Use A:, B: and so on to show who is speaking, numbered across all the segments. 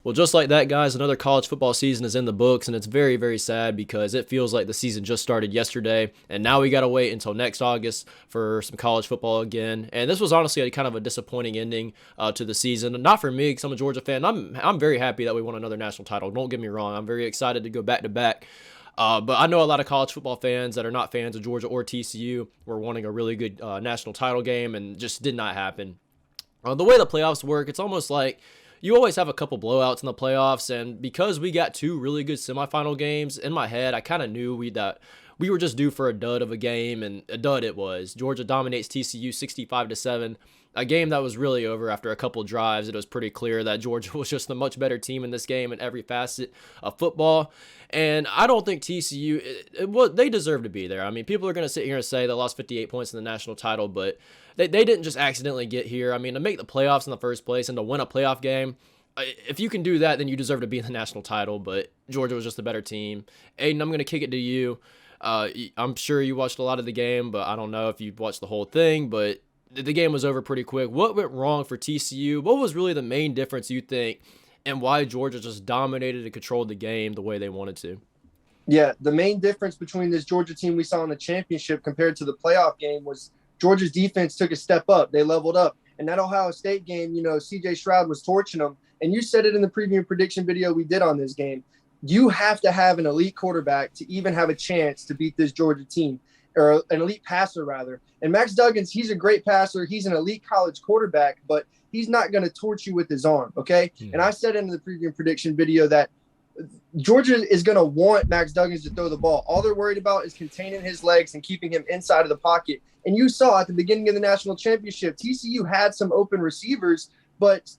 A: Well, just like that, guys, another college football season is in the books, and it's very, very sad because it feels like the season just started yesterday, and now we got to wait until next August for some college football again. And this was honestly kind of a disappointing ending to the season. Not for me, because I'm a Georgia fan. I'm very happy that we won another national title. Don't get me wrong. I'm very excited to go back to back. But I know a lot of college football fans that are not fans of Georgia or TCU were wanting a really good national title game, and just did not happen. The way the playoffs work, it's almost like you always have a couple blowouts in the playoffs, and because we got two really good semifinal games, in my head, I kind of knew that we were just due for a dud of a game, and a dud it was. Georgia dominates TCU 65-7, a game that was really over after a couple drives. It was pretty clear that Georgia was just the much better team in this game in every facet of football. And I don't think TCU, they deserve to be there. I mean, people are going to sit here and say they lost 58 points in the national title, but they didn't just accidentally get here. I mean, to make the playoffs in the first place and to win a playoff game, if you can do that, then you deserve to be in the national title. But Georgia was just a better team. Aiden, I'm going to kick it to you. I'm sure you watched a lot of the game, but I don't know if you watched the whole thing, but the game was over pretty quick. What went wrong for TCU? What was really the main difference, you think, and why Georgia just dominated and controlled the game the way they wanted to?
B: Yeah, the main difference between this Georgia team we saw in the championship compared to the playoff game was Georgia's defense took a step up. They leveled up. And that Ohio State game, CJ Stroud was torching them. And you said it in the preview and prediction video we did on this game. You have to have an elite quarterback to even have a chance to beat this Georgia team, or an elite passer, rather. And Max Duggan, he's a great passer. He's an elite college quarterback, but he's not going to torch you with his arm, okay? Yeah. And I said in the preview and prediction video that Georgia is going to want Max Duggan to throw the ball. All they're worried about is containing his legs and keeping him inside of the pocket. And you saw at the beginning of the national championship, TCU had some open receivers, but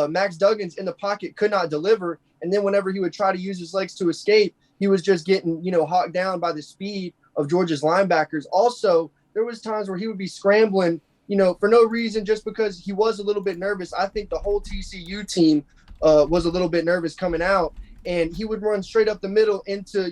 B: Max Duggan's in the pocket could not deliver. And then whenever he would try to use his legs to escape, he was just getting, hawked down by the speed of Georgia's linebackers. Also, there was times where he would be scrambling, for no reason, just because he was a little bit nervous. I think the whole TCU team was a little bit nervous coming out. And he would run straight up the middle into,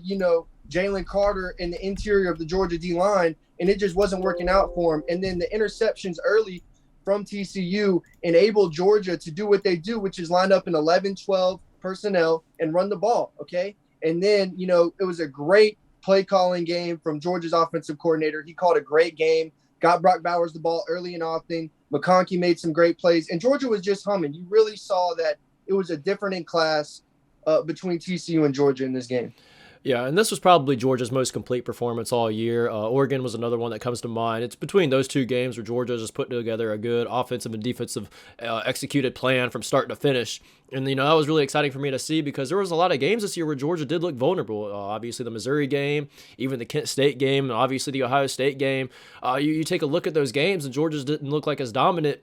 B: Jalen Carter in the interior of the Georgia D-line, and it just wasn't working out for him. And then the interceptions early from TCU enabled Georgia to do what they do, which is line up in 11-12 personnel and run the ball, okay? And then, it was a great play-calling game from Georgia's offensive coordinator. He called a great game, got Brock Bowers the ball early and often. McConkey made some great plays, and Georgia was just humming. You really saw that it was a different in class between TCU and Georgia in this game.
A: Yeah, and this was probably Georgia's most complete performance all year. Oregon was another one that comes to mind. It's between those two games where Georgia just put together a good offensive and defensive executed plan from start to finish. And, that was really exciting for me to see because there was a lot of games this year where Georgia did look vulnerable. Obviously, the Missouri game, even the Kent State game, and obviously the Ohio State game. You take a look at those games, and Georgia didn't look like as dominant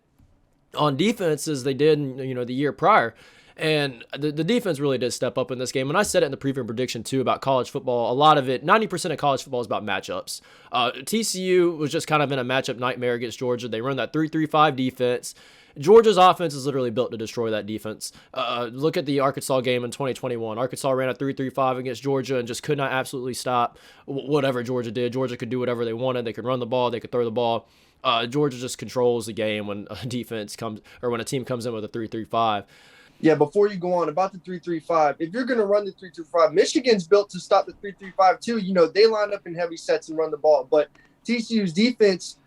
A: on defense as they did in, the year prior. And the defense really did step up in this game. And I said it in the preview prediction, too, about college football. A lot of it, 90% of college football is about matchups. TCU was just kind of in a matchup nightmare against Georgia. They run that 3-3-5 defense. Georgia's offense is literally built to destroy that defense. Look at the Arkansas game in 2021. Arkansas ran a 3-3-5 against Georgia and just could not absolutely stop whatever Georgia did. Georgia could do whatever they wanted. They could run the ball. They could throw the ball. Georgia just controls the game when a defense comes, or when a team comes in with a 3-3-5.
B: Yeah, before you go on about the 3-3-5, if you're going to run the 3-3-5, Michigan's built to stop the 3-3-5 too. They line up in heavy sets and run the ball. But TCU's defense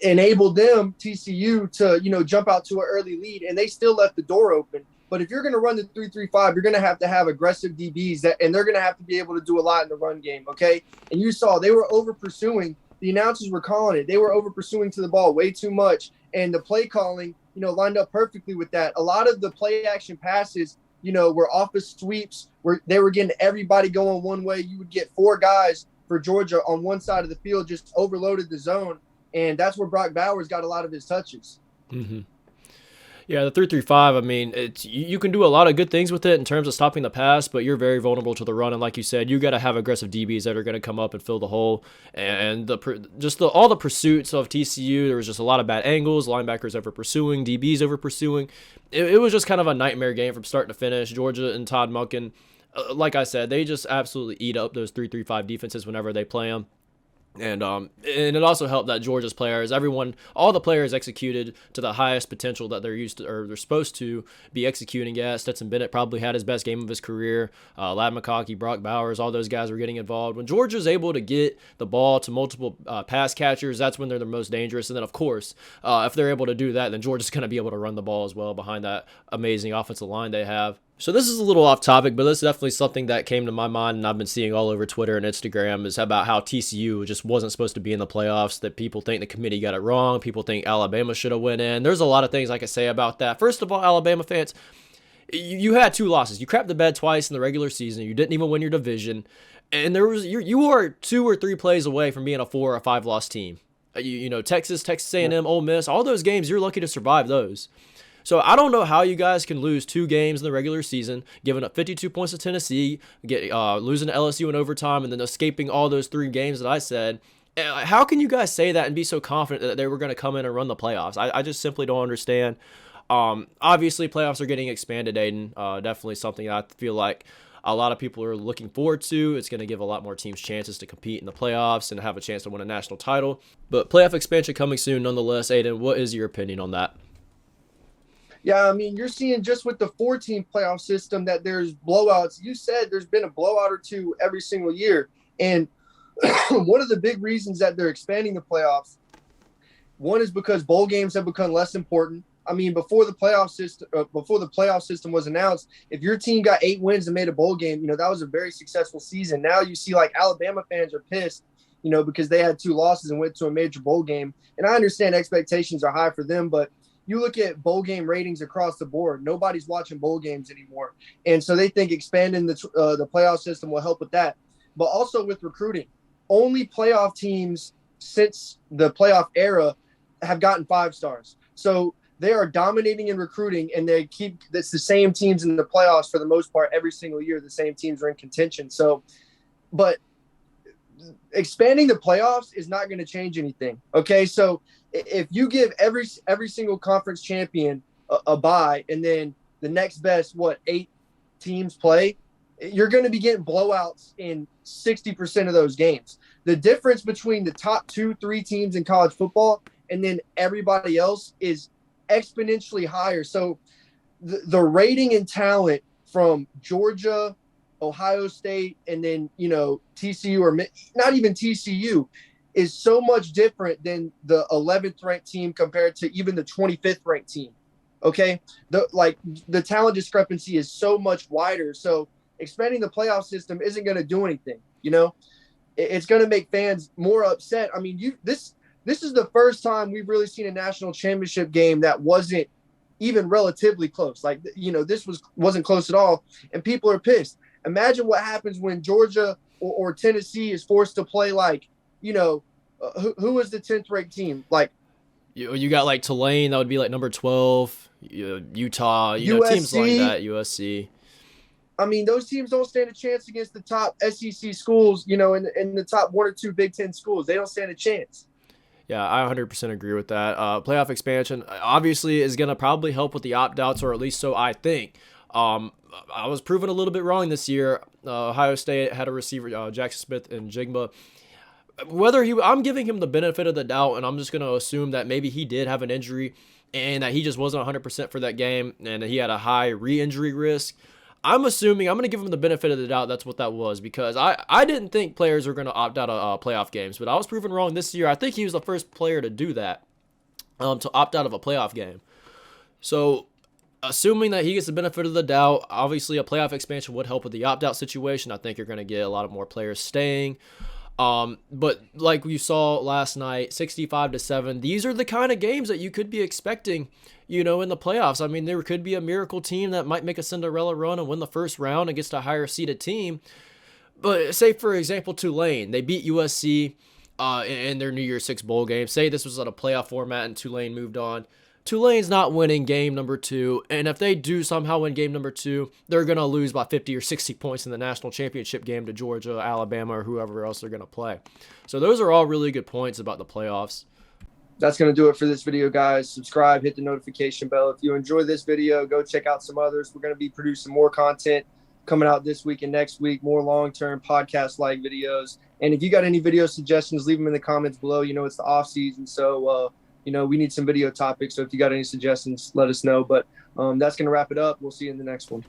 B: enabled TCU, to, jump out to an early lead, and they still left the door open. But if you're going to run the 3-3-5, you're going to have aggressive DBs, and they're going to have to be able to do a lot in the run game, okay? And you saw they were over-pursuing. The announcers were calling it. They were over-pursuing to the ball way too much, and the play calling – lined up perfectly with that. A lot of the play action passes, were office sweeps where they were getting everybody going one way. You would get four guys for Georgia on one side of the field, just overloaded the zone. And that's where Brock Bowers got a lot of his touches.
A: Mm-hmm. Yeah, the 3-3-5, I mean, you can do a lot of good things with it in terms of stopping the pass, but you're very vulnerable to the run. And like you said, you got to have aggressive DBs that are going to come up and fill the hole. And all the pursuits of TCU, there was just a lot of bad angles, linebackers over pursuing, DBs over pursuing. It was just kind of a nightmare game from start to finish. Georgia and Todd Monken, like I said, they just absolutely eat up those 3-3-5 defenses whenever they play them. And it also helped that Georgia's players, all the players executed to the highest potential that they're used to, or they're supposed to be executing at. Stetson Bennett probably had his best game of his career. Ladd McConkey, Brock Bowers, all those guys were getting involved. When Georgia's able to get the ball to multiple pass catchers, that's when they're the most dangerous. And then, of course, if they're able to do that, then Georgia's going to be able to run the ball as well behind that amazing offensive line they have. So this is a little off topic, but this is definitely something that came to my mind and I've been seeing all over Twitter and Instagram is about how TCU just wasn't supposed to be in the playoffs, that people think the committee got it wrong. People think Alabama should have went in. There's a lot of things I could say about that. First of all, Alabama fans, you had 2 losses. You crapped the bed twice in the regular season. You didn't even win your division. And you are 2 or 3 plays away from being a 4 or 5 loss team. Texas A&M, Ole Miss, all those games, you're lucky to survive those. So I don't know how you guys can lose 2 games in the regular season, giving up 52 points to Tennessee, losing to LSU in overtime, and then escaping all those 3 games that I said. How can you guys say that and be so confident that they were going to come in and run the playoffs? I just simply don't understand. Obviously, playoffs are getting expanded, Aiden. Definitely something I feel like a lot of people are looking forward to. It's going to give a lot more teams chances to compete in the playoffs and have a chance to win a national title. But playoff expansion coming soon nonetheless. Aiden, what is your opinion on that?
B: Yeah, I mean, you're seeing just with the 4-team playoff system that there's blowouts. You said there's been a blowout or 2 every single year. And one of the big reasons that they're expanding the playoffs, one is because bowl games have become less important. I mean, before the playoff system was announced, if your team got 8 wins and made a bowl game, that was a very successful season. Now you see like Alabama fans are pissed, because they had 2 losses and went to a major bowl game. And I understand expectations are high for them, but you look at bowl game ratings across the board, nobody's watching bowl games anymore. And so they think expanding the playoff system will help with that. But also with recruiting, only playoff teams since the playoff era have gotten 5 stars. So they are dominating in recruiting, and it's the same teams in the playoffs for the most part every single year. The same teams are in contention. So, but expanding the playoffs is not going to change anything. Okay, so if you give every single conference champion a bye, and then the next best 8 teams play, you're going to be getting blowouts in 60% of those games. The difference between the top 2-3 teams in college football and then everybody else is exponentially higher. So the rating and talent from Georgia, Ohio State, and then TCU, or not even TCU, is so much different than the 11th ranked team compared to even the 25th ranked team. Okay, the talent discrepancy is so much wider. So expanding the playoff system isn't going to do anything. It's going to make fans more upset. I mean, this is the first time we've really seen a national championship game that wasn't even relatively close. This wasn't close at all, and people are pissed. Imagine what happens when Georgia or Tennessee is forced to play who is the 10th ranked team?
A: You got like Tulane, that would be like number 12, Utah,
B: USC,
A: teams like that, USC.
B: I mean, those teams don't stand a chance against the top SEC schools, in the top 1 or 2 Big Ten schools. They don't stand a chance.
A: Yeah, I 100% agree with that. Playoff expansion obviously is going to probably help with the opt-outs, or at least so I think. I was proven a little bit wrong this year. Ohio State had a receiver, Jackson Smith and Jigba. I'm giving him the benefit of the doubt, and I'm just going to assume that maybe he did have an injury and that he just wasn't 100% for that game and that he had a high re-injury risk. I'm going to give him the benefit of the doubt that's what that was, because I didn't think players were going to opt out of playoff games, but I was proven wrong this year. I think he was the first player to do that, to opt out of a playoff game. So assuming that he gets the benefit of the doubt, obviously a playoff expansion would help with the opt-out situation. I think you're going to get a lot of more players staying. But like we saw last night, 65-7, these are the kind of games that you could be expecting, in the playoffs. I mean, there could be a miracle team that might make a Cinderella run and win the first round against a higher seeded team. But say, for example, Tulane, they beat USC in their New Year's Six bowl game. Say this was on a playoff format and Tulane moved on. Tulane's not winning game number 2, and if they do somehow win game number 2, they're going to lose by 50 or 60 points in the national championship game to Georgia, Alabama, or whoever else they're going to play. So those are all really good points about the playoffs.
B: That's going to do it for this video, guys. Subscribe, hit the notification bell. If you enjoy this video, go check out some others. We're going to be producing more content coming out this week and next week, more long-term podcast-like videos. And if you got any video suggestions, leave them in the comments below. It's the off season, so we need some video topics. So if you got any suggestions, let us know. But that's going to wrap it up. We'll see you in the next one.